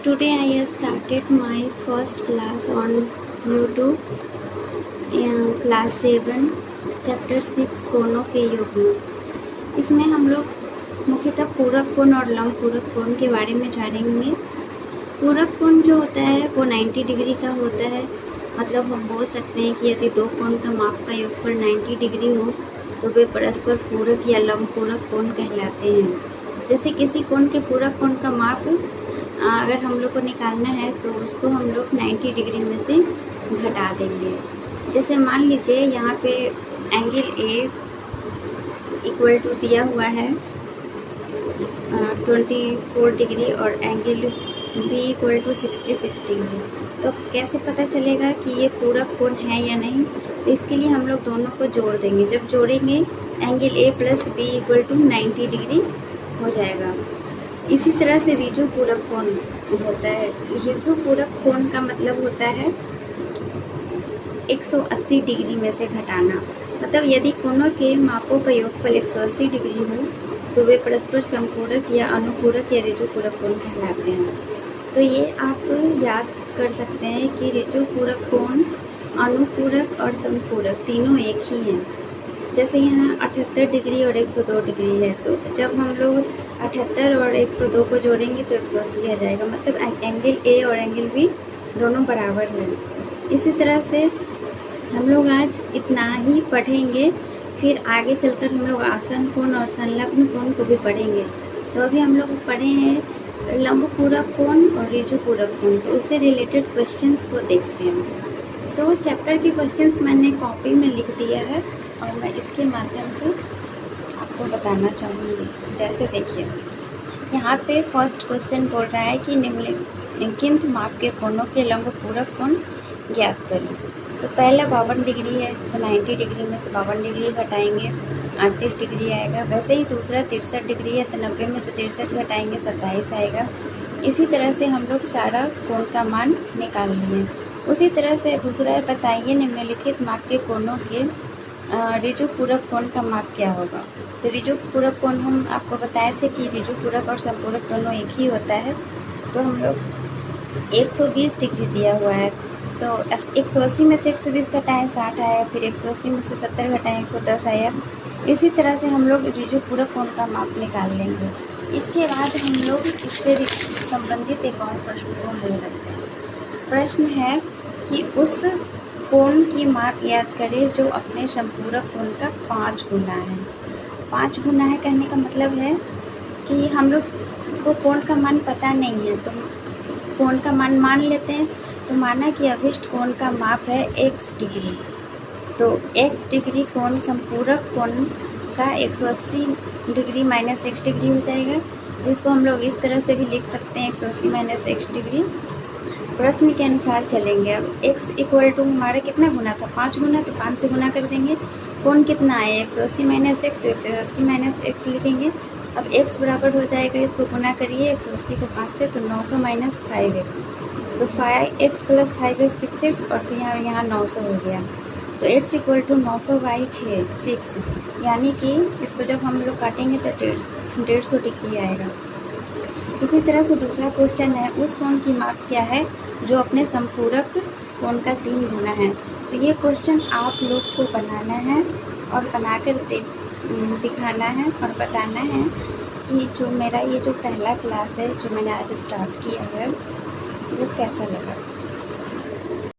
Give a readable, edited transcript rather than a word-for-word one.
Today I started my first class on YouTube, class 7 chapter 6 कोणों के युग्म। इसमें हम लोग मुख्यतः पूरक कोण और लंब पूरक कोण के बारे में जानेंगे। पूरक कोण जो होता है वो 90 डिग्री का होता है। मतलब हम बोल सकते हैं कि यदि दो कोण का माप का योगफल 90 डिग्री हो तो वे परस्पर पूरक या लंब पूरक कोण कहलाते हैं। जैसे किसी कोण के पूरक कोण का माप अगर हम लोग को निकालना है तो उसको हम लोग 90 डिग्री में से घटा देंगे। जैसे मान लीजिए यहाँ पे एंगल ए इक्वल टू दिया हुआ है 24 डिग्री और angle B equal to 66 degree. तो कैसे पता चलेगा कि ये पूरक कोण है या नहीं? तो इसके लिए हम लोग दोनों को जोड़ देंगे। जब जोड़ेंगे angle A plus B equal to 90 degree हो जाएगा। इसी तरह से ऋजु पूरक कोण होता है। ऋजु पूरक कोण का मतलब होता है 180 डिग्री में से घटाना। मतलब यदि कोणों के मापों का योगफल 180 डिग्री हो तो वे परस्पर समपूरक या अनुपूरक या ऋजु पूरक कोण कहलाते हैं। तो ये आप याद कर सकते हैं कि ऋजु पूरक कोण, अनुपूरक और समपूरक तीनों एक ही हैं। जैसे यहाँ 78 डिग्री और 102 डिग्री है, तो जब हम लोग 78 और 102 को जोड़ेंगे तो 180 आ जाएगा। मतलब एंगल ए और एंगल बी दोनों बराबर हैं। इसी तरह से हम लोग आज इतना ही पढ़ेंगे, फिर आगे चलकर हम लोग आसन कोण और संलग्न कोण को भी पढ़ेंगे। तो अभी हम लोग पढ़े हैं लंब पूरक कोण और ऋजु पूरक कोण, तो उससे रिलेटेड क्वेश्चंस को देखते हैं। तो चैप्टर के क्वेश्चंस मैंने कॉपी में लिख दिया है और मैं इसके माध्यम से आपको बताना चाहूँगी। जैसे देखिए यहाँ पे फर्स्ट क्वेश्चन बोल रहा है कि निम्नलिखित माप के कोणों के लंब पूरक कोण ज्ञात करें। तो पहला 52 डिग्री है, तो 90 डिग्री में से 52 डिग्री घटाएंगे 38 डिग्री आएगा। वैसे ही दूसरा 63 डिग्री है, तो 90 में से 63 घटाएंगे 27 आएगा। इसी तरह से हम लोग सारा कोण का मान निकाल लिए। उसी तरह से दूसरा है, बताइए निम्नलिखित माप के कोणों के ऋजु पूरक कोण का माप क्या होगा। तो ऋजु पूरक कोण हम आपको बताए थे कि ऋजु पूरक और समपूरक दोनों एक ही होता है। तो हम लोग 120 डिग्री दिया हुआ है, तो 180 में से 120 घटाएँ 60 आया, फिर 180 में से 70 घटाएँ 110 आया। इसी तरह से हम लोग ऋजु पूरक कोण का माप निकाल लेंगे। इसके बाद हम लोग इससे संबंधित एक और प्रश्न को हल करते हैं। प्रश्न है कि उस कोण की माप याद करें जो अपने समपूरक कोण का 5 गुना है। 5 गुना है कहने का मतलब है कि हम लोग को कोण का मान पता नहीं है, तो कोण का मान मान लेते हैं। तो माना कि अभिष्ट कोण का माप है x डिग्री, तो x डिग्री कोण समपूरक कोण का 180 डिग्री माइनस x डिग्री हो जाएगा। तो इसको हम लोग इस तरह से भी लिख सकते हैं 180 माइनस x डिग्री। प्रश्न के अनुसार चलेंगे। अब x इक्वल टू हमारा कितना गुना था, 5 गुना, तो 5 से गुना कर देंगे। कोण कितना है 180 माइनस x, तो 180 माइनस x लिखेंगे। अब x बराबर हो जाएगा, इसको गुना करिए 180 को 5 से, तो 900 माइनस 5x, तो 5x प्लस 5x 6x और फिर यहाँ 900 हो गया। तो x इक्वल टू 900 बाई 6, यानी कि इसको जब हम लोग काटेंगे तो 150 डिग्री आएगा। इसी तरह से दूसरा क्वेश्चन है, उस कोण की माप क्या है जो अपने समपूरक कोण का 3 गुना है। तो ये क्वेश्चन आप लोग को बनाना है और बनाकर दिखाना है और बताना है कि जो मेरा ये जो पहला क्लास है जो मैंने आज स्टार्ट किया है वो कैसा लगा।